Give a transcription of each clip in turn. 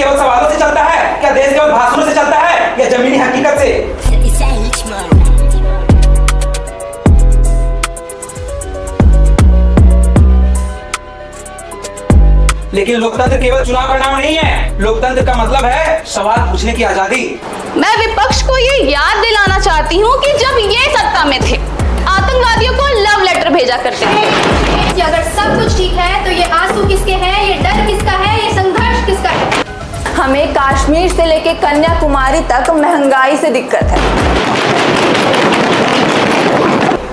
केवल सवालों से चलता है? क्या देश केवल भाषणों से चलता है या जमीनी हकीकत से? लेकिन लोकतंत्र केवल चुनाव परिणाम नहीं है। लोकतंत्र का मतलब है सवाल पूछने की आजादी। मैं विपक्ष को ये याद दिलाना चाहती हूँ कि जब ये सत्ता में थे, आतंकवादियों को लव लेटर भेजा करते थे कि अगर सब कुछ ठीक है तो ये आंसू किसके हैं, ये डर किसका है, ये संघर्ष किसका है। हमें कश्मीर से लेके कन्याकुमारी तक महंगाई से दिक्कत है।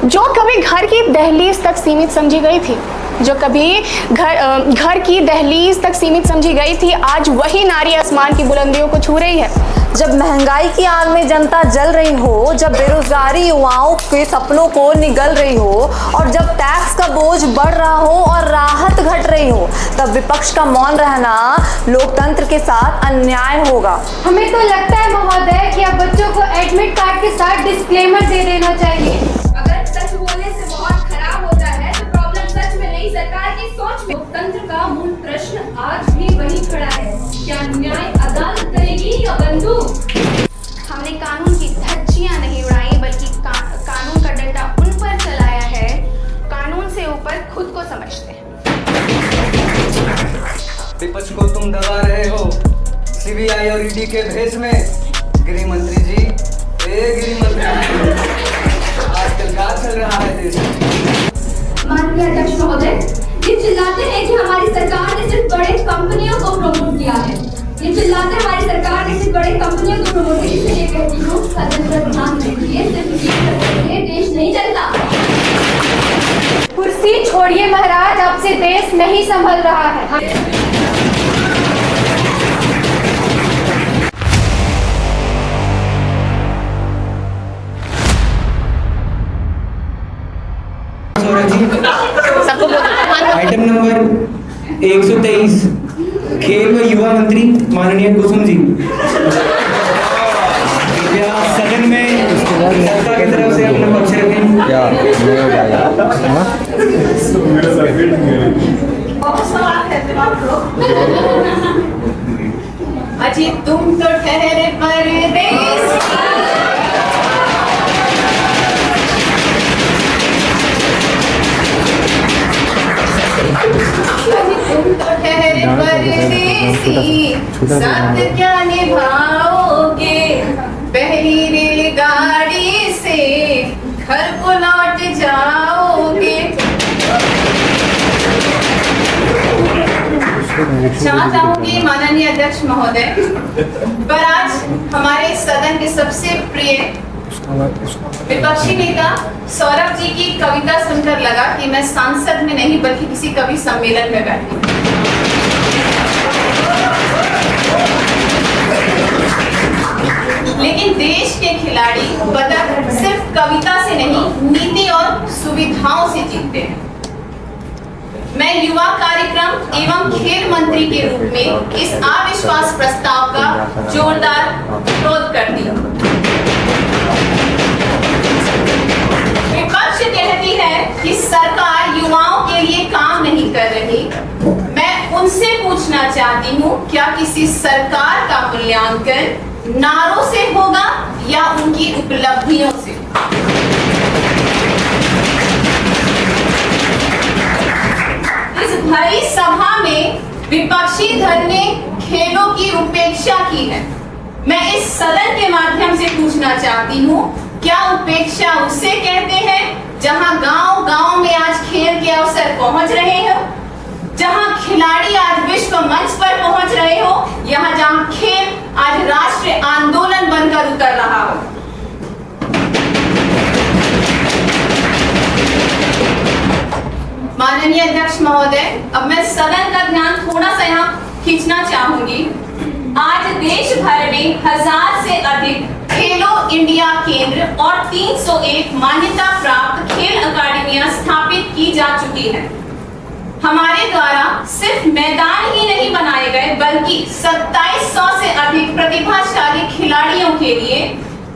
जो कभी घर की दहलीज तक सीमित समझी गई थी, जो कभी घर की दहलीज तक सीमित समझी गई थी, आज वही नारी आसमान की बुलंदियों को छू रही है। जब महंगाई की आग में जनता जल रही हो, जब बेरोजगारी युवाओं के सपनों को निगल रही हो और जब टैक्स का बोझ बढ़ रहा हो और राहत घट रही हो, तब विपक्ष का मौन रहना लोकतंत्र के साथ अन्याय होगा। हमें तो लगता है महोदय कि अब बच्चों को एडमिट कार्ड के साथ डिस्क्लेमर दे देना चाहिए। अगर सच बोलने से बहुत खराब होता है तो प्रॉब्लम सच में नहीं सरकार की सोच में। लोकतंत्र का मूल प्रश्न आज भी वही खड़ा है, क्या न्याय अदालत करेगी या बंदूक? हमने कानून की धज्जियां नहीं उड़ाई, बल्कि कानून का डंडा उन पर चलाया है। कानून से ऊपर खुद को समझते हैं। विपक्ष को तुम दबा रहे हो सीबीआई और ईडी के भेष में। गृह मंत्री जी, गृह मंत्री, आजकल क्या चल रहा है देश में? माननीय अध्यक्ष महोदय, ये चिल्लाते हैं कि हमारी सरकार ने सिर्फ बड़े कंपनियों को प्रमोट किया है। ये चिल्लाते हमारी सरकार ने सिर्फ बड़े कंपनियों को प्रमोट किया। इसलिए कहती हूँ सदन पर ध्यान दीजिए, सिर्फ ये देश नहीं चलता। कुर्सी छोड़िए महाराज, अब से देश नहीं संभल रहा है। आइटम नंबर 123, खेल व युवा मंत्री माननीय कुसुम जी, कृपया सदन में सत्ता की तरफ से अपना पक्ष रखें। अजी तुम तो ठहरे परदेस। तुम तो ठहरे परदेसी, साथ क्या निभाओगे? पहली रेलगाड़ी से घर को लौट जाओगे। क्षमा चाहूंगी माननीय अध्यक्ष महोदय, पर आज हमारे सदन के सबसे प्रिय विपक्षी नेता सौरभ जी की कविता सुनकर लगा कि मैं सांसद में नहीं बल्कि किसी कवि सम्मेलन में बैठी। लेकिन देश के खिलाड़ी पदक सिर्फ कविता से नहीं, नीति और सुविधाओं से जीतते हैं। मैं युवा कार्यक्रम एवं खेल मंत्री के रूप में इस अविश्वास प्रस्ताव का जोरदार विरोध करती हूँ। विपक्ष कहती है कि सरकार युवाओं के लिए काम नहीं कर रही। मैं उनसे पूछना चाहती हूँ, क्या किसी सरकार का मूल्यांकन नारों से होगा या उनकी उपलब्धियों से? इस भरी सभा में विपक्षी दल ने खेलों की उपेक्षा की है। मैं इस सदन के माध्यम से पूछना चाहती हूँ, क्या उपेक्षा उससे कहते हैं जहां गांव-गांव में आज खेल के अवसर पहुंच रहे हो, जहां खिलाड़ी आज विश्व मंच पर पहुंच रहे हो, जहां खेल आज राष्ट्रीय आंदोलन बनकर उतर रहा हो। माननीय अध्यक्ष महोदय, अब मैं सदन का ध्यान थोड़ा सा यहाँ खींचना चाहूंगी। आज देश भर में 1000 से अधिक खेलो इंडिया केंद्र और 301 मान्यता प्राप्त खेल अकादमियां स्थापित की जा चुकी हैं। हमारे द्वारा सिर्फ मैदान ही नहीं बनाए गए, बल्कि 2700 से अधिक प्रतिभाशाली खिलाड़ियों के लिए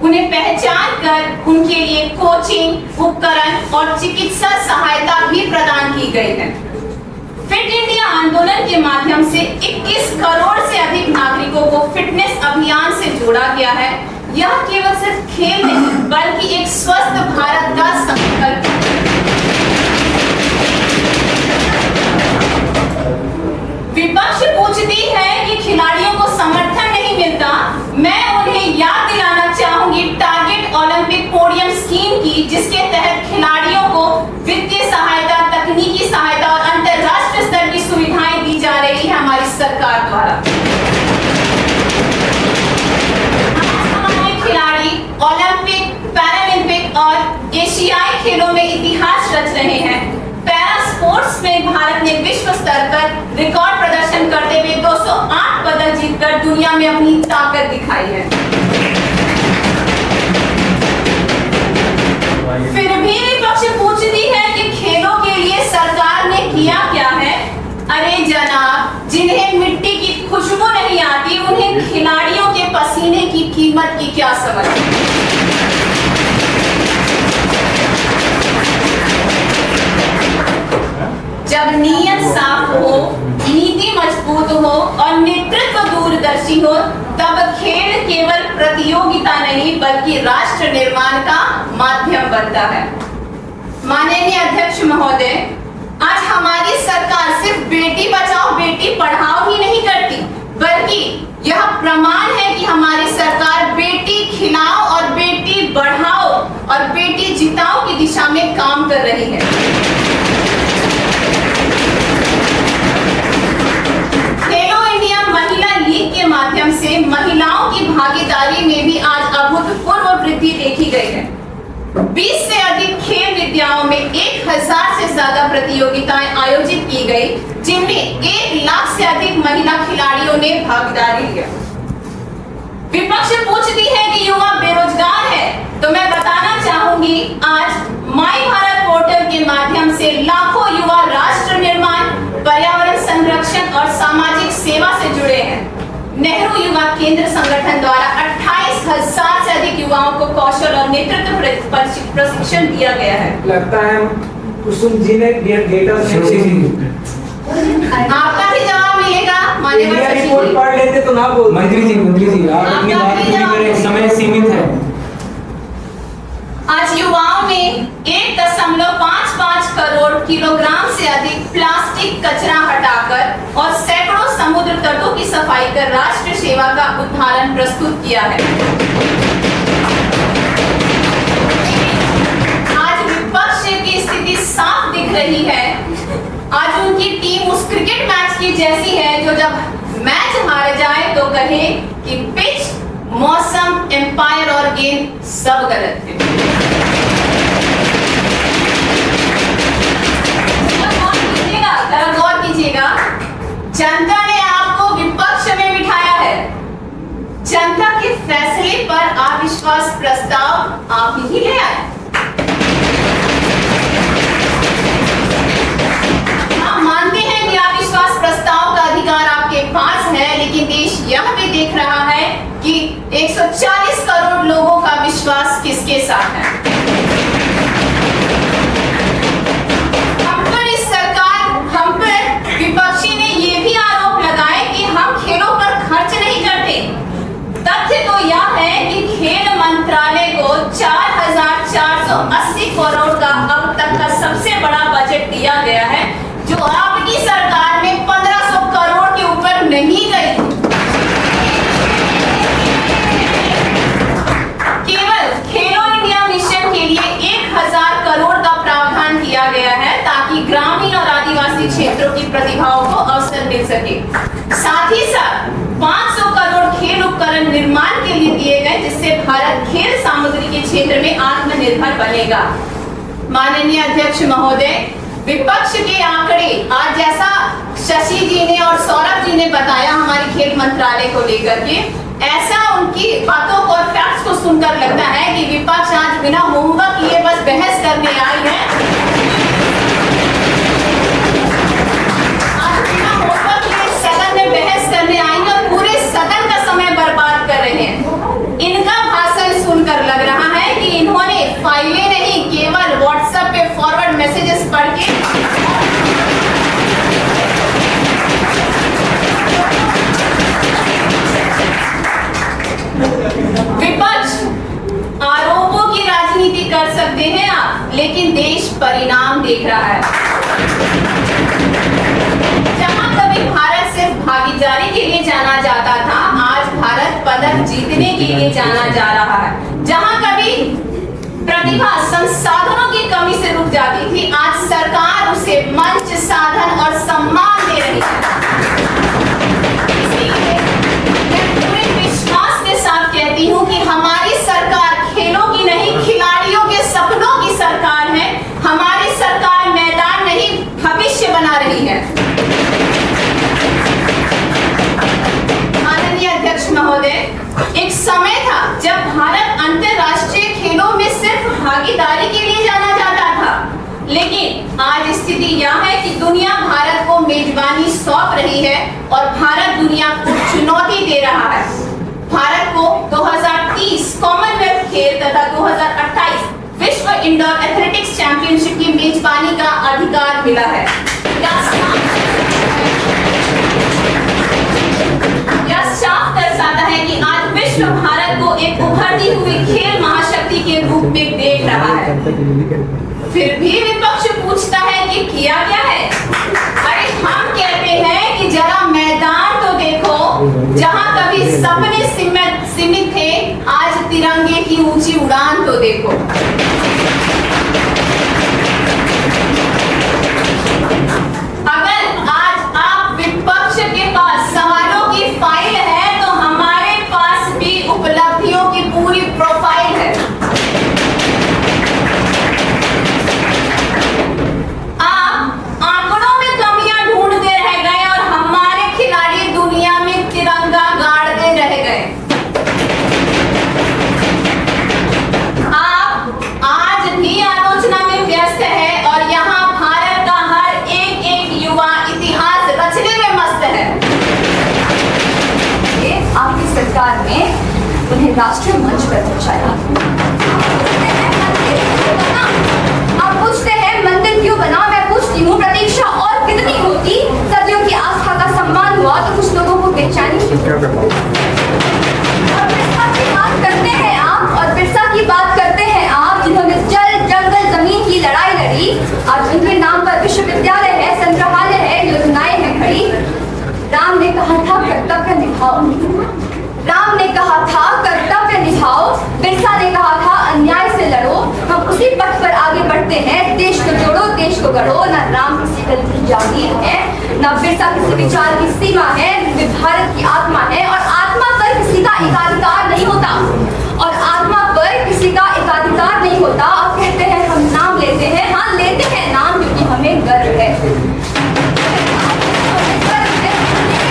उन्हें पहचान कर उनके लिए कोचिंग, उपकरण और चिकित्सा सहायता भी प्रदान की गई है। फिट इंडिया आंदोलन आंदोलन के माध्यम से 21 करोड़ से अधिक नागरिकों को फिटनेस अभियान से जोड़ा गया है। यह केवल सिर्फ खेल नहीं बल्कि एक स्वस्थ भारत का संकल्प है। विपक्ष पूछती है कि खिलाड़ियों को समर्थन नहीं मिलता। मैं उन्हें याद दिलाना चाहूंगी टारगेट ओलंपिक पोडियम स्कीम की, जिसके तहत खिलाड़ियों को वित्तीय सहायता, तकनीकी सहायता और अंतरराष्ट्रीय स्तर की सुविधाएं दी जा रही है हमारी सरकार द्वारा। हमारे खिलाड़ी ओलंपिक, पैरालंपिक और एशियाई खेलों में इतिहास रच रहे हैं। पैरा स्पोर्ट्स में भारत ने विश्व स्तर पर रिकॉर्ड प्रदर्शन करते हुए 208 पदक जीतकर दुनिया में अपनी ताकत दिखाई है। फिर भी विपक्ष पूछती है कि खेलों के लिए सरकार ने किया क्या है। अरे जनाब, जिन्हें मिट्टी की खुशबू नहीं आती, उन्हें खिलाड़ियों के पसीने की कीमत की क्या समझ। जब नीयत साफ हो, नीति मजबूत हो और नेतृत्व दूरदर्शी हो, तब खेल केवल प्रतियोगिता नहीं बल्कि राष्ट्र निर्माण का माध्यम बनता है। माननीय अध्यक्ष महोदय, आज हमारी सरकार सिर्फ बेटी बचाओ बेटी पढ़ाओ ही नहीं करती, बल्कि यह प्रमाण है कि हमारी सरकार बेटी खिलाओ और बेटी बढ़ाओ और बेटी जिताओ की दिशा में काम कर रही है। खेलो इंडिया महिला लीग के माध्यम से महिलाओं की भागीदारी में भी आज अभूतपूर्व वृद्धि देखी गई है। 20 से अधिक खेल विद्याओं में 1000 से ज्यादा प्रतियोगिताएं आयोजित की गई, जिनमें 1 लाख से अधिक महिला खिलाड़ियों ने भागीदारी लिया। विपक्ष पूछती है कि युवा बेरोजगार है, तो मैं बताना चाहूंगी आज माई भारत पोर्टल के माध्यम से लाखों युवा राष्ट्र निर्माण, पर्यावरण संरक्षण और सामाजिक सेवा से जुड़े हैं। नेहरू युवा केंद्र संगठन द्वारा 28,000 से अधिक युवाओं को कौशल और नेतृत्व प्रशिक्षण दिया गया है। लगता है कुसुम जी ने डेटा आपका भी जवाब मिलेगा। इंडिया रिपोर्ट पढ़ लेते तो ना बोल। मंत्री जी आप अपनी बात पूरी करें, समय सीमित है। आज युवाओं में 1.55 करोड़ किलोग्राम से अधिक प्लास्टिक कचरा हटाकर और सैकड़ों समुद्र तटों की सफाई कर राष्ट्र सेवा का उदाहरण प्रस्तुत किया है। आज विपक्ष की स्थिति साफ दिख रही है। आज उनकी टीम उस क्रिकेट मैच की जैसी है जो जब मैच हार जाए तो कहे कि पिच, मौसम, एम्पायर और गेंद सब गलत थे। गौर कीजिएगा, जनता ने आपको विपक्ष में बिठाया है। जनता के फैसले पर अविश्वास प्रस्ताव आप ही ले आए। हम मानते हैं कि अविश्वास प्रस्ताव का अधिकार आपके पास है, लेकिन देश यह भी देख रहा है कि 140 करोड़ लोगों का विश्वास किसके साथ है। हम पर विपक्षी ने ये भी आरोप लगाए कि हम खेलों पर खर्च नहीं करते। तथ्य तो यह है कि खेल मंत्रालय को 4,480 करोड़ का अब तक का सबसे बड़ा बजट दिया गया है, जो आपकी सरकार में 1500 करोड़ के ऊपर नहीं गई। केवल खेलो इंडिया मिशन के लिए 1000 करोड़ का प्रावधान किया गया है, ताकि ग्रामीण और आदिवासी क्षेत्रों की प्रतिभाओं को अवसर मिल सके। साथ ही साथ 500 करोड़ खेल उपकरण निर्माण के लिए दिए गए, जिससे भारत खेल सामग्री के क्षेत्र में आत्मनिर्भर बनेगा। माननीय अध्यक्ष महोदय, विपक्ष के आंकड़े आज जैसा शशि जी ने और सौरभ जी ने बताया हमारे खेल मंत्रालय को लेकर के, ऐसा उनकी बातों को और फैक्ट्स को सुनकर लगता है कि विपक्ष आज बिना होमवर्क लिए बस बहस करने आई है। आज बिना होमवर्क लिए सदन में बहस करने आई है और पूरे सदन का समय बर्बाद कर रहे हैं। इनका भाषण सुनकर लग रहा है कि इन्होंने फाइलें नहीं, केवल व्हाट्सएप पे फॉरवर्ड मैसेजेस पढ़ के जहां कभी भारत सिर्फ भागीदारी के लिए जाना जाता था, आज भारत पदक जीतने के लिए जाना जा रहा है। जहां कभी प्रतिभा संसाधनों की कमी से रुक जाती थी, आज सरकार उसे मंच, साधन और सम्मान दे रही है। इसलिए मैं पूरे विश्वास के साथ कहती हूँ कि हमारी सरकार खेलों की नहीं, खिलाड़ियों के सपनों की सरकार है। हमारी सरकार मैदान नहीं, भविष्य बना रही है। माननीय अध्यक्ष महोदय, एक समय था जब भारत अंतरराष्ट्रीय खेलों में सिर्फ भागीदारी के लिए जाना जाता था, लेकिन आज स्थिति यह है कि दुनिया भारत को मेजबानी सौंप रही है और भारत दुनिया को चुनौती दे रहा है। भारत को 2030 कॉमनवेल्थ खेल तथा 2028 विश्व इंडोर एथलेटिक्स चैंपियनशिप की मेजबानी का अधिकार मिला है। यह साफ दर्शाता है कि आज विश्व भारत को एक उभरती हुई खेल महाशक्ति के रूप में देख रहा है। फिर भी विपक्ष पूछता है कि किया क्या है? अरे हम कहते हैं कि जरा मैदान तो देखो। जहां कभी सपने सीमित थे, आज तिरंगे की ऊंची उड़ान तो देखो। अगर आज आप विपक्ष के पास सवालों की फाइल है, तो हमारे पास भी उपलब्धियों की पूरी प्रोफाइल है। आप आंकड़ों में कमियां ढूंढते रह गए और हमारे खिलाड़ी दुनिया में तिरंगा गाड़ते रह गए। आप आज भी आलोचना में व्यस्त है और यहाँ भारत का हर एक युवा इतिहास रचने में मस्त है। आपकी सरकार ने उन्हें राष्ट्रीय मंच पर पहुंचाया। आप पूछते हैं मंदिर क्यों बना? मैं पूछती हूँ प्रतीक्षा और कितनी होती? सदियों की आस्था का सम्मान हुआ तो कुछ लोगों को बेचैनी और बिरसा की बात करते हैं आप, और बिरसा की बात करते हैं आप, जिन्होंने जल जंगल जमीन की लड़ाई लड़ी। आज उनके नाम पर विश्वविद्यालय है, संग्रहालय है, योजनाएं हैं खड़ी। राम ने कहा था कर्तव्य निभाओ, राम ने कहा था कर्तव्य निभाओ, बिरसा ने कहा था अन्याय से लड़ो। हम उसी पथ पर आगे बढ़ते हैं। देश को जोड़ो, देश को गढ़ो। न राम किसी दल की जागीर है, न बिरसा किसी विचार की सीमा है। वे भारत की आत्मा है और आत्मा पर किसी का एकाधिकार नहीं होता, और आत्मा पर किसी का एकाधिकार नहीं होता। आप कहते हैं हम नाम लेते हैं, हाँ लेते हैं नाम, क्योंकि हमें गर्व है।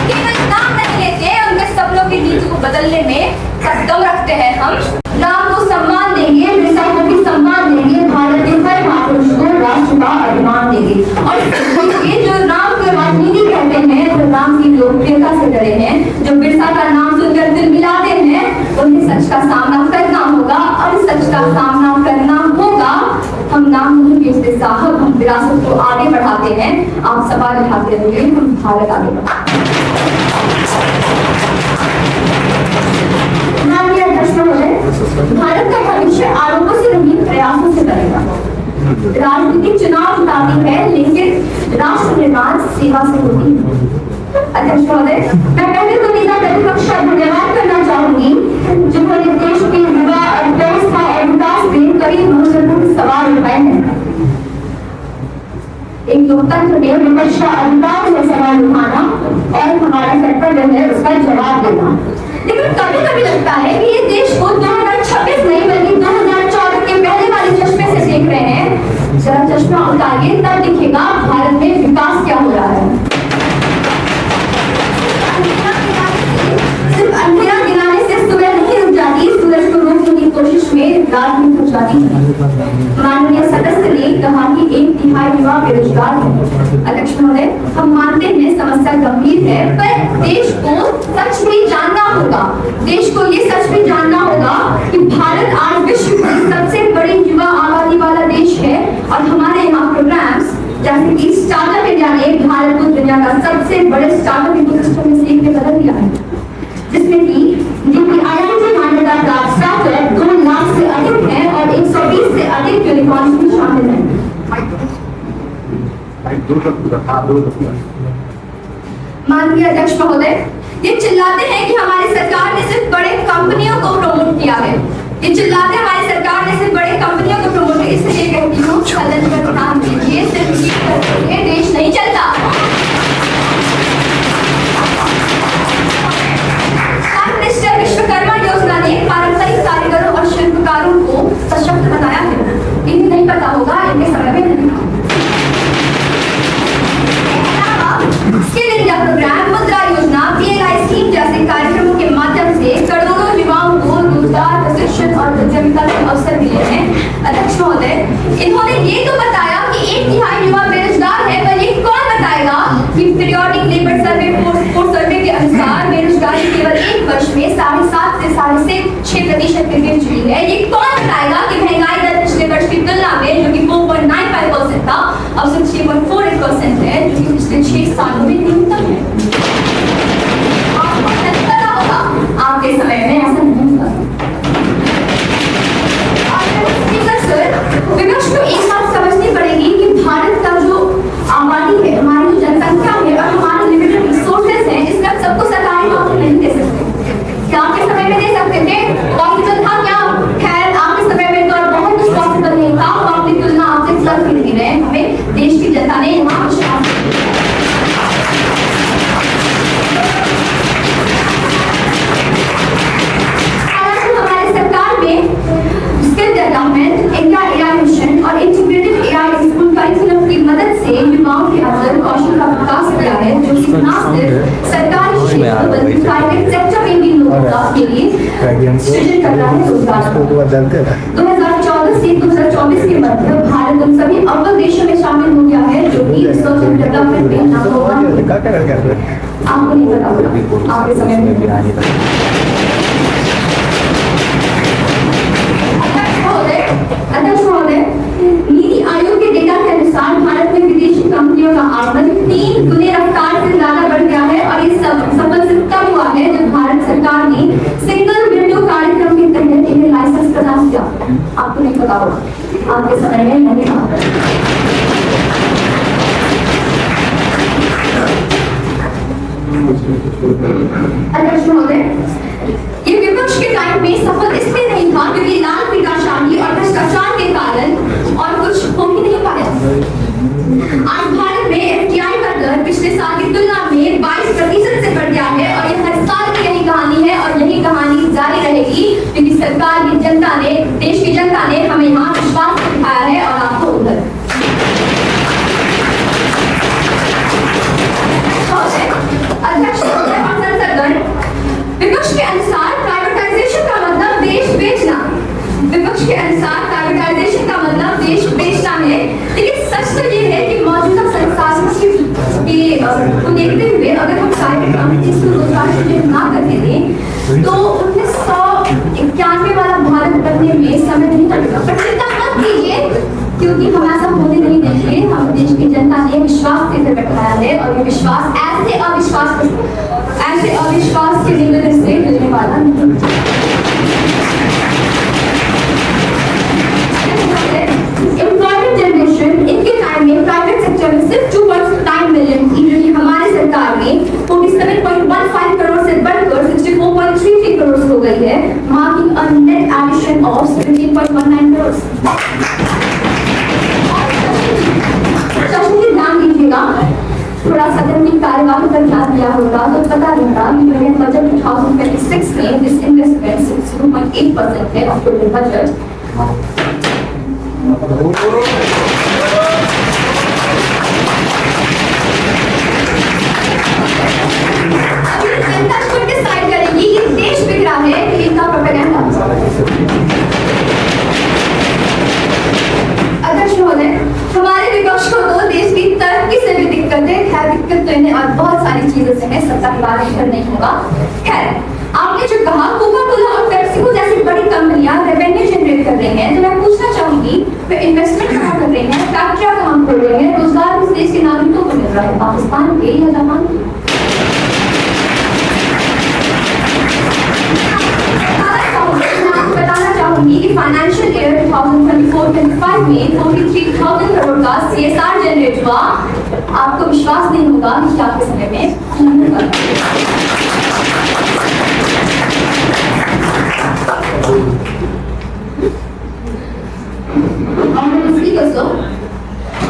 केवल नाम नहीं लेते, उनके सपनों की नीति को बदलने में कदम रखते हैं। हम राम को सम्मान देंगे, बिरसा को भी सम्मान देंगे, भारत के हर महापुरुष को राष्ट्र का अभिमान देंगे। और ये जो राम को राजनीति कहते हैं, जो राम की लोकप्रियता से डरे हैं, जो बिरसा का नाम सुनकर दिल मिलाते हैं, उन्हें सच का सामना करना होगा। और सच का सामना करना होगा। हम नाम नहीं बेचते साहब, हम विरासत को आगे बढ़ाते हैं। आप सवाल उठाते रहिए, हम भारत आगे बढ़ाते हैं। माननीय अध्यक्ष महोदय, भारत का भविष्य आरोपों से नहीं, प्रयासों से बनेगा। राजनीतिक चुनाव जिताती है, लेकिन राष्ट्र निर्माण सेवा से होती है। अध्यक्ष महोदय, मैं पहले तो नेता प्रतिपक्ष का धन्यवाद करना चाहूंगी, जिन्होंने देश के युवा अर्थव्यवस्था और विकास में कई महत्वपूर्ण सवाल उठाए हैं। एक लोकतंत्र में विपक्ष का अधिकार है सवाल उठाना और हमारा कर्तव्य है उसका जवाब देना। लेकिन कभी कभी लगता है कि ये देश को 2026 नहीं बल्कि 2014 के पहले वाले चश्मे से देख रहे हैं। जरा चश्मा उतारिए, तब दिखेगा भारत में विकास क्या हो रहा है। सिर्फ अंधेरा गिराने से सुबह नहीं रुक जाती, सूरज को रोकने की कोशिश में रात भी रुक जाती है। माननीय सदस्य ने कहा कि 1/3 युवा बेरोजगार है। अध्यक्ष महोदय, हम मानते हैं समस्या गंभीर है, पर देश को सच भी जानना होगा। देश को ये सच भी जानना होगा कि भारत आज विश्व की सबसे बड़ी युवा आबादी वाला देश है, और हमारे यहाँ प्रोग्राम्स जैसे कि स्टार्टअप इंडिया ने भारत को दुनिया का सबसे बड़े स्टार्टअप इकोसिस्टम में से एक में बदल दिया है, जिसमें कि जिनकी IIT मान्यता प्राप्त स्टार्टअप 2 लाख से अधिक है और 120 से अधिक यूनिकॉर्न्स भी शामिल हैं। माननीय अध्यक्ष महोदय, ये चिल्लाते हैं कि हमारी सरकार ने सिर्फ बड़े कंपनियों को प्रमोट किया है। ये चिल्लाते हैं हमारी सरकार ने सिर्फ बड़े कंपनियों को प्रमोट किया। इसलिए कहती हूँ सदन पर ध्यान दीजिए, सिर्फ ये देश नहीं चलता। प्राइम मिनिस्टर विश्वकर्मा योजना ने पारंपरिक कारीगरों और शिल्पकारों को सशक्त बनाया है। इन्हें नहीं पता होगा, इनके समय में नहीं था। स्किल इंडिया प्रोग्राम, मुद्रा योजना, PLI स्कीम जैसे कार्यक्रमों के माध्यम से करोड़ों युवाओं को रोजगार, प्रशिक्षण और उद्यमिता के अवसर मिले हैं। अध्यक्ष महोदय, इन्होंने ये तो बताया कि 1/3 युवा बेरोजगार है, पर ये कौन बताएगा कि पीरियोडिक लेबर सर्वे फोर्स सर्वे के अनुसार बेरोजगारी केवल एक वर्ष में 7.5 से 6.5% पे गिर चुकी है। ये कौन बताएगा कि महंगाई दर पिछले वर्ष की तुलना में, जो कि 4.95% था, अब 60.48% है, जो कि पिछले 6 सालों में न्यूनतम है। आपको पता होगा, आपके समय में ऐसा नहीं हुआ। सर, विपक्ष को एक बात समझनी पड़ेगी कि भारत का जो आबादी है, हमारी जो जनसंख्या है और हमारे लिमिटेड रिसोर्सेज हैं, इसमें आप सबको सरकारी नौकरी नहीं दे सकते। क्या आपके समय में दे सकते थे? पॉसिबल था क्या? खैर, आपके समय में तो बहुत कुछ पॉसिबल नहीं था। हम अपनी तुलना आपसे सब नहीं रहे। हमें देश की जनता ने यहाँ विश्वास हमारी सरकार में skill development, India AI mission और इंटीग्रेटेड AI स्कूल करिकुलम की मदद से युवाओं के अंदर कौशल का विकास किया है, जो कि न सिर्फ सरकारी क्षेत्र बल्कि प्राइवेट सेक्टर में भी लोगों के लिए सृजन कर रहा है रोजगार। 2014 से 2024 के मध्य भारत उन सभी अव्वल देशों में शामिल हो गया है जो कि रिसर्च एंड डेवलपमेंट में नंबर 1 आपको नहीं पता होगा, आपके समय में। अध्यक्ष महोदय, नीति आयोग के डेटा के अनुसार भारत में विदेशी कंपनियों का आमदन 3 गुने रफ्तार से ज्यादा बढ़ गया है और ये सफल सिर्फ तब हुआ है जब भारत सरकार ने सिंगल विंडो कार्यक्रम के तहत इन्हें लाइसेंस प्रदान किया। आपको नहीं पता होगा, आपके समय में नहीं था। अध्यक्ष महोदय, ये विपक्ष के टाइम में सफल इसलिए नहीं था क्योंकि लाल पीड़ाशाही और भ्रष्टाचार के कारण और कुछ हो ही नहीं पाया। आज भारत में FDI का दर पिछले साल की तुलना में 22% से बढ़ गया है और ये हर साल की यही कहानी है और यही कहानी जारी रहेगी क्योंकि सरकार की जनता ने, देश की जनता ने हमें यहाँ विश्वास दिखाया है और आपको उधर। अध्यक्ष और संसदगण, विपक्ष के अनुसार प्राइवेटाइजेशन का मतलब देश बेचना। विपक्ष के अनुसार प्राइवेटाइजेशन का मतलब देश बेचना है, लेकिन सच तो ये है कि मौजूदा संसाधनों को देखते हुए अगर हम प्राइवेट कंपनीज को रोजगार सृजन ना करने दें तो 1991 वाला भारत बनने में समय नहीं लगेगा। पर चिंता मत कीजिए, क्योंकि हम ऐसा होने नहीं देंगे। हम देश की जनता ने विश्वास से बैठाया है और ये विश्वास ऐसे अविश्वास के निवेदन से मिलने वाला नहीं। एम्प्लॉयमेंट जनरेशन, इनके टाइम में प्राइवेट सेक्टर में सिर्फ 2.9 मिलियन थी, जो कि हमारी सरकार में 47.15 करोड़ से बढ़कर 64.33 करोड़ हो गई है, marking a net addition of 17.19 crore. ध्यान दीजिएगा, थोड़ा सदन की कार्यवाही पर ध्यान दिया होगा तो पता रहता कि यूनियन बजट 2026 में दिस इन्वेस्टमेंट 62.8% है ऑफ टोटल बजट। अभी जनता खुद डिसाइड करेगी कि देश बिक रहा है कि इनका प्रोपेगेंडा। अध्यक्ष महोदय, हमारे विपक्ष को तो देश की तरक्की से भी दिक्कत है। खैर, दिक्कत तो इन्हें और बहुत सारी चीजों से है, सत्ता के बारे में नहीं होगा। खैर, आपने जो कहा कोका कोला और पेप्सिको जैसी बड़ी कंपनियां रेवेन्यू जनरेट कर रही हैं, तो मैं पूछना चाहूंगी वे इन्वेस्टमेंट कहाँ कर रही हैं, फैक्ट्रियां कहाँ खोल रही हैं, रोजगार इस देश के नागरिकों को मिल रहा है, पाकिस्तान के या जापान के? बताना चाहूंगी चाहूंगी कि फाइनेंशियल ईयर 2024-25 में 43,000 करोड़ का CSR जनरेट हुआ। आपको विश्वास नहीं होगा कि आपके समय में नहीं होगा।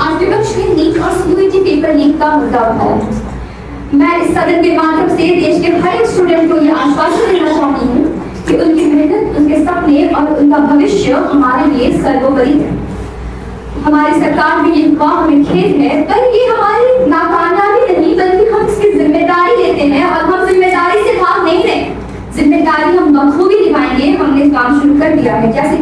आज विपक्ष ने नीट और सीयूईटी पेपर लीक का मुद्दा उठाया। मैं इस सदन के माध्यम से देश के हर एक स्टूडेंट को यह आश्वासन देना चाहती हूँ कि उनकी मेहनत, उनके सपने और उनका भविष्य हमारे लिए सर्वोपरि है। हमारी सरकार में ये हुआ, हमें खेद है, पर ये हमारी नाकामयाबी नहीं बल्कि हम इसकी जिम्मेदारी लेते हैं और हम जिम्मेदारी से भाग नहीं रहे। जिम्मेदारी हम बखूबी निभाएंगे। हमने काम शुरू कर दिया है, जैसे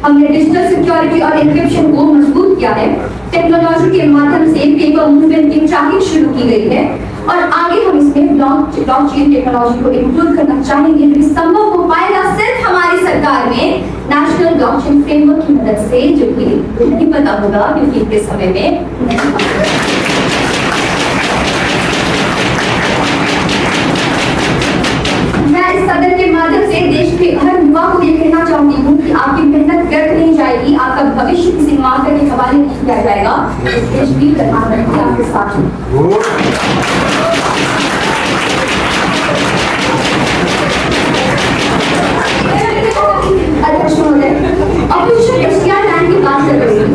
हमने डिजिटल सिक्योरिटी और एन्क्रिप्शन को मजबूत किया है। टेक्नोलॉजी के माध्यम से पेपर मूवमेंट की ट्रैकिंग शुरू की गई है और आगे हम इसमें ब्लॉकचेन टेक्नोलॉजी को इंक्लूड करना चाहेंगे, जो संभव हो पाएगा सिर्फ हमारी सरकार में नेशनल ब्लॉकचेन फ्रेमवर्क की मदद से, जो कि नहीं पता होगा क्योंकि इतने समय में नहीं। मैं इस सदन के माध्यम से देश के हर युवा को ये कहना चाहती हूँ कि आपकी मेहनत व्यर्थ नहीं जाएगी, आपका भविष्य किसी मार्ग के हवाले नहीं किया जाएगा। इस देश की प्रधानमंत्री आपके साथ हैं। अध्यक्ष महोदय, ऑपोजिशन एशिया लैंड की बात कर रही हूँ।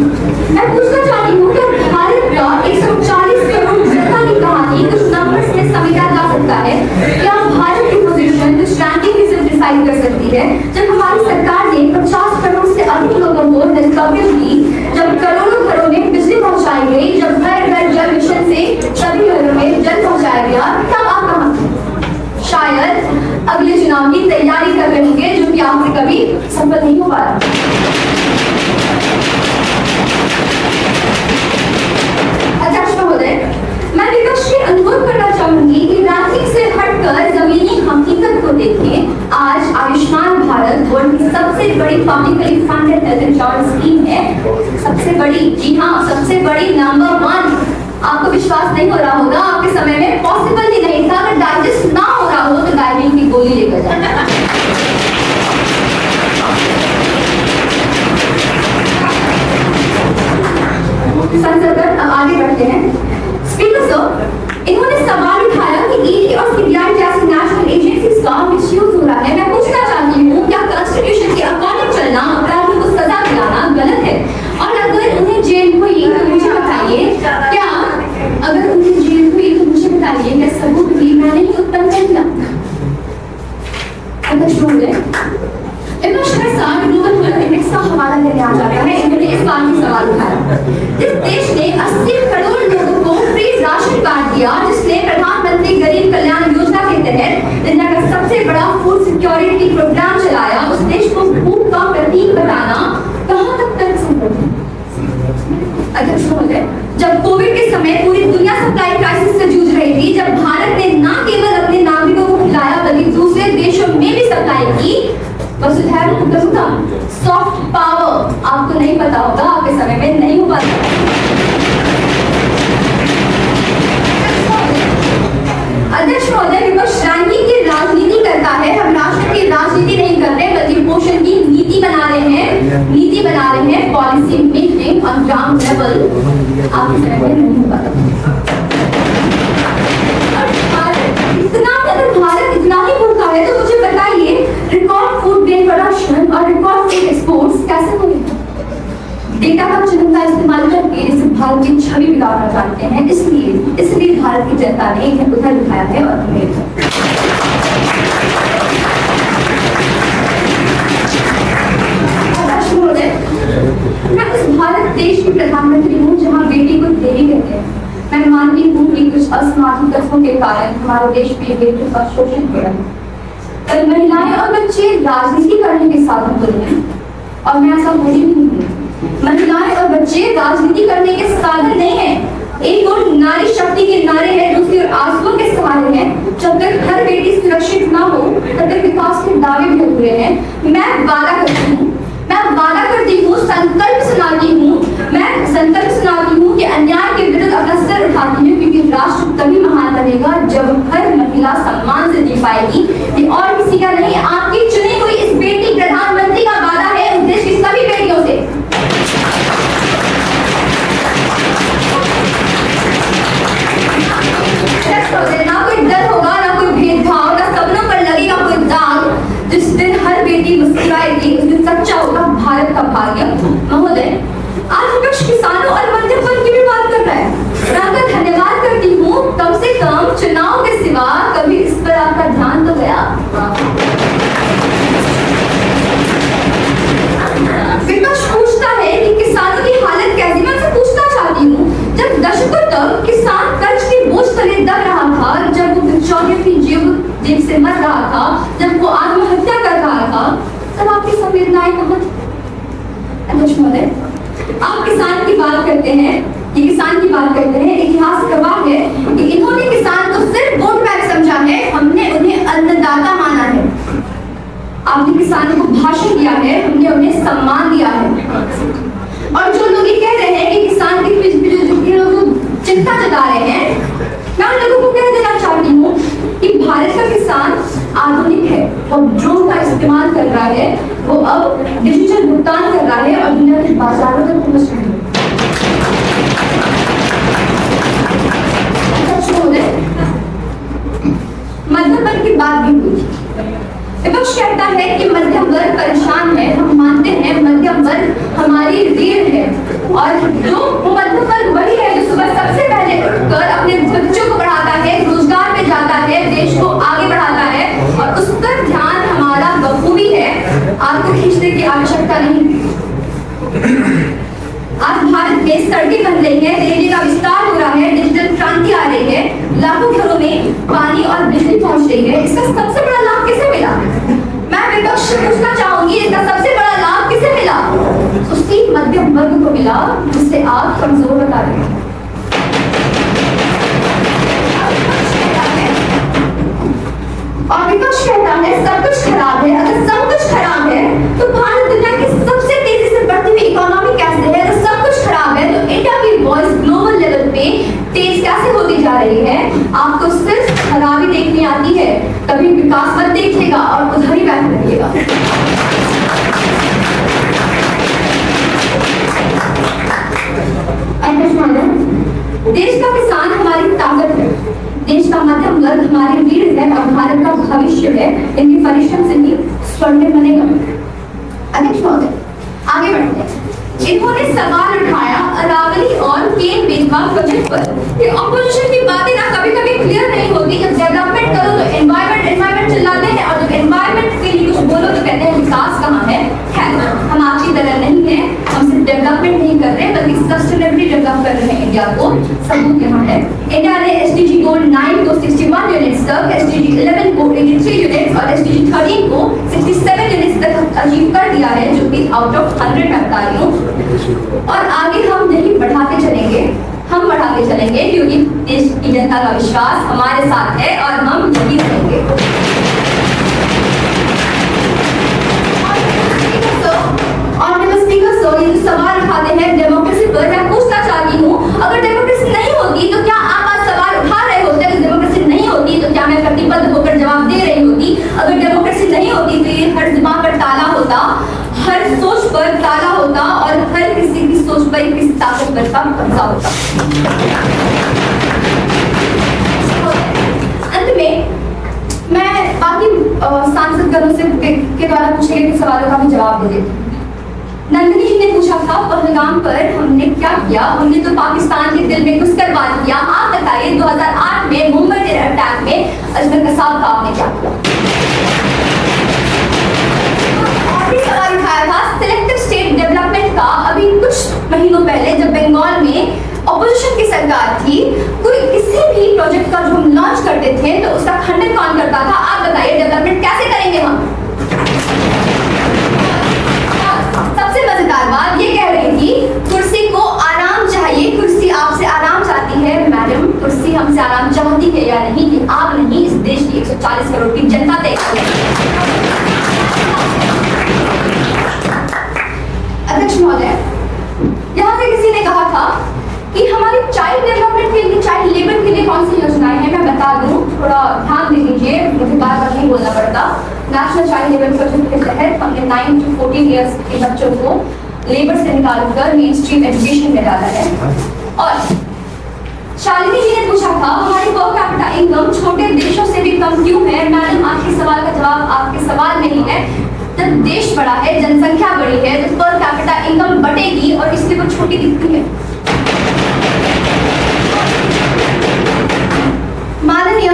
मैं पूछना चाहती हूँ कि भारत का 140 करोड़ जनता की कहानी कुछ नंबर्स में समेटा जा सकता है। क्या भारत की पोजीशन कुछ रैंकिंग से डिसाइड कर सकती है? जब हमारी सरकार ने 50 करोड़ से अधिक लोगों को नलकूप दी, जब करोड़ों घरों में बिजली पहुंचाई गई, जब घर घर जल मिशन से सभी घरों में जल पहुंचाया गया, तब आप कहां थे? शायद अगले चुनाव की तैयारी कर रहे होंगे, जो कि आपसे कभी सफल नहीं हो पा रहा। अध्यक्ष महोदय, मैं विपक्ष से अनुरोध करना चाहूंगी कि रैंकिंग से हटकर जमीनी हकीकत को देखें। आज आयुष्मान भारत वर्ल्ड की सबसे बड़ी publicly funded health insurance scheme है। सबसे बड़ी, जी हाँ, सबसे बड़ी, नंबर 1। आपको विश्वास नहीं हो रहा होगा, आपके समय में पॉसिबल ही नहीं था। अगर डाइजेस्ट ना हो रहा हो तो डायबिटीज की गोली लेकर जाए। संसद अब आगे बढ़ते हैं। स्पीकर सर, इन्होंने सवाल उठाया कि ईडी और सीबीआई जैसी नेशनल एजेंसीज का मिसयूज हो रहा है। मैं पूछना चाहती हूँ, क्या कॉन्स्टिट्यूशन के अकॉर्डिंग चलना, अपराधियों को सजा दिलाना गलत है? और अगर उन्हें जेल हुई तो मुझे बताइए, क्या अगर उन्हें जेल हुई तो मुझे बताइए क्या सबूत भी मैंने ही उत्पन्न कर दिया? अध्यक्ष महोदय, विपक्ष हर साल ग्लोबल हेल्थ इंडेक्स का हवाला देने आ जाता है। इन्होंने इस बार भी सवाल उठाया। जिस देश ने 80 करोड़ लोगों को फ्री राशन कार्ड दिया, जिसने प्रधानमंत्री गरीब कल्याण योजना के तहत दुनिया का सबसे बड़ा फूड सिक्योरिटी प्रोग्राम चलाया, उस देश को भूख का प्रतीक बताना कहां तक तर्कसंगत है? अध्यक्ष महोदय, जब कोविड के समय पूरी दुनिया सप्लाई क्राइसिस से जूझ रही थी, जब भारत ने न केवल अपने नागरिकों को खिलाया बल्कि दूसरे देशों में भी सप्लाई की, वसुधैव कुटुंबकम, सॉफ्ट पावर, आपको नहीं पता होगा, आपके समय में नहीं हो पाता। अध्यक्ष महोदय, विपक्ष रैंकिंग की राजनीति करता है। हम राष्ट्र की राजनीति नहीं कर रहे बल्कि पोषण की नीति बना रहे हैं, policy making on ground level. आपके समय में नहीं हो पाता। भारत इतना ही भूखा है तो मुझे बताइए, रिकॉर्ड फूड ग्रेन प्रोडक्शन और रिकॉर्ड फूड एक्सपोर्ट्स कैसे हुए? डेटा का चुनिंदा इस्तेमाल करके इसे भारत की छवि बिगाड़ना चाहते हैं। इसलिए भारत की जनता ने इन्हें उधर दिखाया है और हमें मैं उस भारत देश की प्रधानमंत्री हूँ जहाँ बेटी को देवी कहते हैं। मैं मानती हूँ कि कुछ असामाजिक तत्वों के कारण हमारे देश में बेटियों का शोषण हो रहा है। कल महिलाएं और बच्चे राजनीति करने के साधन बने हैं और मैं ऐसा बोली भी नहीं हूँ। महिलाएं और बच्चे राजनीति करने के साधन नहीं है। एक ओर नारी शक्ति के नारे हैं, दूसरी ओर आंसुओं के सहारे हैं। जब तक हर बेटी सुरक्षित ना हो तब तक विकास के दावे भी अधूरे हैं। मैं वादा करती हूँ, संकल्प सुनाती हूँ कि अन्याय के विरुद्ध अपना सिर उठाती हूँ, क्योंकि राष्ट्र तभी महान बनेगा जब हर महिला सम्मान से जी पाएगी। ये और किसी का नहीं, आपकी चुनी हुई इस बेटी प्रधानमंत्री का वादा है। तकलीफ से मर रहा था, जब वो आत्महत्या कर रहा था, तब आपकी संवेदनाएं कहाँ थी? अध्यक्ष महोदय, आप किसान की बात करते हैं, ये किसान की बात करते हैं, इतिहास गवाह है कि इन्होंने किसान को सिर्फ वोट बैंक समझा है, हमने उन्हें अन्नदाता माना है। आपने किसानों को भाषण दिया है, हमने उन्हें सम्मान दिया है। और जो लोग ये कह रहे हैं कि किसान की चिंता जता रहे हैं, मैं उन लोगों को कह देना चाहती हूँ कि भारत का किसान आधुनिक है और ड्रोन का इस्तेमाल कर रहा है, वो अब डिजिटल भुगतान कर रहा है और दुनिया के बाजारों तक पहुंच रहा है। मध्यम वर्ग की बात भी हुई। विपक्ष कहता है कि मध्यम वर्ग परेशान है। हम मानते हैं मध्यम वर्ग हमारी रीढ़ है, और जो मध्यम वर्ग वही है जो सुबह सबसे पहले उठकर अपने बच्चों को पढ़ाता है, रोजगार पे जाता है, देश को आगे बढ़ाता है, और उस पर ध्यान हमारा बखूबी है। आपको खींचने की आवश्यकता नहीं। आज भारत में सड़कें बन रही है, रेलवे का विस्तार हो रहा है, डिजिटल क्रांति आ रही है, लाखों घरों में पानी और बिजली पहुंच रही है। इसका सबसे बड़ा लाभ किसे मिला? मैं विपक्ष से पूछना चाहूंगी, इसका सबसे बड़ा लाभ किसे मिला? उसी मध्यम वर्ग को मिला जिसे आप कमजोर बता रहे हैं। और विपक्ष कहता है सब कुछ खराब है। अगर सब कुछ खराब है तो भारत दुनिया की सबसे तेजी से बढ़ती हुई इकोनॉमी कैसे है? अगर सब कुछ खराब है तो इंडिया की वॉइस ग्लोबल लेवल पे तेज कैसे होती जा रही है? आपको सिर्फ खराबी देखनी आती है, कभी विकास मत देखिएगा और उधर ही बैठ रहिएगा। देश का किसान हमारी ताकत है, देश का मध्यम वर्ग हमारी रीढ़ है और भारत का भविष्य है। इनके परिश्रम से ही स्वर्णिम बनेगा। अध्यक्ष महोदय, आगे बढ़ते हैं। इन्होंने सवाल उठाया अरावली और केन बेतवा प्रोजेक्ट पर कि ऑपोजिशन की बातें ना कभी-कभी क्लियर नहीं होती। जब डेवलपमेंट करो तो एनवायरनमेंट चिल्लाते हैं, और जब एनवायरनमेंट के लिए कुछ बोलो तो कहते हैं विकास कहाँ है। खैर, हम आपकी तरह नहीं है, हम सिर्फ डेवलपमेंट नहीं कर रहे बल्कि सस्टेनेबली डेवलप कर रहे हैं इंडिया को। सबूत यहाँ है। इंडिया ने SDG गोल 9 को 61 यूनिट्स तक, SDG 11 को 83 यूनिट्स और SDG 13 को 67 यूनिट्स तक अचीव कर दिया है, जो कि आउट ऑफ 100 मैं बता रही हूँ। और आगे हम यही बढ़ाते चलेंगे, हम बढ़ाते चलेंगे, क्योंकि देश की जनता का विश्वास हमारे साथ है और हम यही रहेंगे। ऑनरेबल स्पीकर सर, ये सवाल उठाते हैं डेमोक्रेसी पर, मैं पूछना चाहती हूँ, अगर डेमोक्रेसी नहीं होती तो क्या आप आज सवाल उठा रहे होते? अगर डेमोक्रेसी नहीं होती तो क्या मैं प्रतिबद्ध होकर जवाब दे रही होती? अगर डेमोक्रेसी नहीं होती तो ये हर जुबान पर ताला होता, हर सोच पर ताला होता और हर किसी की सोच पर किसी ताकतवर का कब्जा होता। अंत में मैं बाकी सांसदगणों से के द्वारा पूछे गए सवालों का भी जवाब दे देती हूँ। नंदिनी जी ने पूछा था पहलगाम पर हमने क्या किया? हमने तो पाकिस्तान के दिल में घुसकर वार किया। आप बताइए 2008 में मुंबई टेरर अटैक में अजगर कसाब का आपने क्या किया? सवाल उठाया था सिलेक्टिव स्टेट डेवलपमेंट का। अभी कुछ महीनों पहले जब बंगाल में ऑपोजिशन की सरकार थी, कोई किसी भी प्रोजेक्ट का जो हम लॉन्च करते थे तो उसका खंडन कौन करता था? आप बताइए, डेवलपमेंट कैसे करेंगे हम? सबसे मजेदार बात ये कह रही थी कुर्सी को आराम चाहिए, कुर्सी आपसे आराम चाहती है। मैडम, कुर्सी हमसे आराम चाहती है या नहीं कि आप नहीं, इस देश की 140 करोड़ की जनता तय करेगी। अध्यक्ष महोदय, यहाँ से किसी ने कहा था कि हमारी चाइल्ड डेवलपमेंट के लिए, चाइल्ड लेबर के लिए कौन सी योजनाएं हैं? मैं बता दूं, थोड़ा ध्यान दे लीजिए, मुझे बार बार नहीं बोलना पड़ता। नेशनल चाइल्ड लेबर प्रोजेक्ट के तहत हमने 9 to 14 ईयर्स के बच्चों को लेबर से निकालकर मेन स्ट्रीम एजुकेशन में डाला है। और शालिनी जी ने पूछा था हमारी पर कैपिटा इनकम छोटे देशों से भी कम क्यों है? मैडम, आपके सवाल का जवाब आपके सवाल में ही है। जब देश बड़ा है, जनसंख्या बड़ी है, तो पर कैपिटा इनकम बढ़ेगी और इसलिए वो छोटी दिखती है। माननीय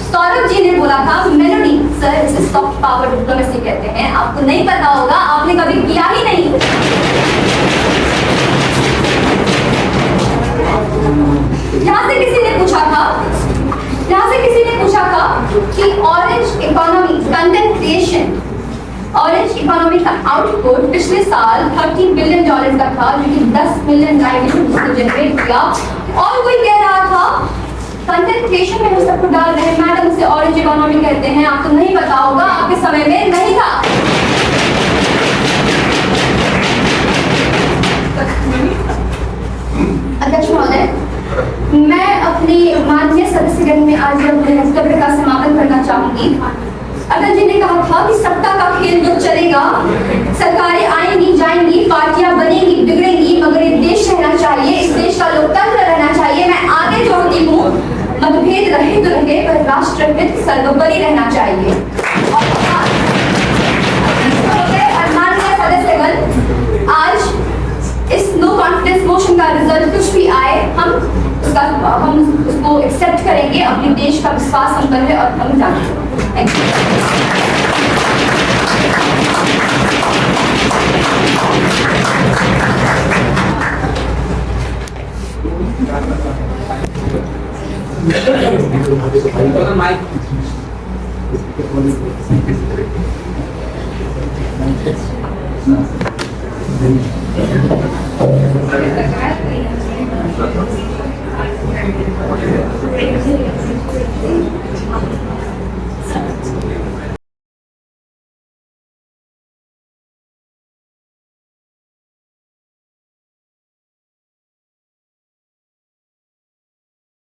सौरभ जी ने बोला था मेलोडी, सर इसे सॉफ्ट पावर डिप्लोमेसी कहते हैं। आपको नहीं पता होगा, आपने कभी किया ही नहीं। यहाँ से किसी ने पूछा था कि ऑरेंज कैपिटलाइजेशन। ऑरेंज इकोनॉमी का आउटपुट पिछले साल $30 बिलियन का था, जो कि 10 मिलियन लाइव जनरेट किया। और कोई कह रहा था कंटेंट क्रिएशन में हम सबको डाल रहे हैं, मैडम उसे ऑरेंज इकोनॉमी कहते हैं। आपको नहीं पता होगा, आपके समय में नहीं था। अध्यक्ष महोदय, मैं अपनी माननीय सदस्यगण में आज अपने वक्तव्य का समापन करना चाहूंगी। अटल जी ने कहा था कि सत्ता का खेल तो चलेगा, सरकारें आएंगी जाएंगी, पार्टियां बनेंगी बिगड़ेंगी, मगर ये देश रहना चाहिए, इस देश का लोकतंत्र रहना चाहिए। मैं आगे जोड़ती हूँ, मतभेद रहे तो रहे, पर राष्ट्रहित सर्वोपरि रहना चाहिए। और माननीय सदस्यगण, आज इस नो कॉन्फिडेंस मोशन का रिजल्ट कुछ भी आए, हम उसको एक्सेप्ट करेंगे। अपने देश का विश्वास हम पर है और हम जानते हैं।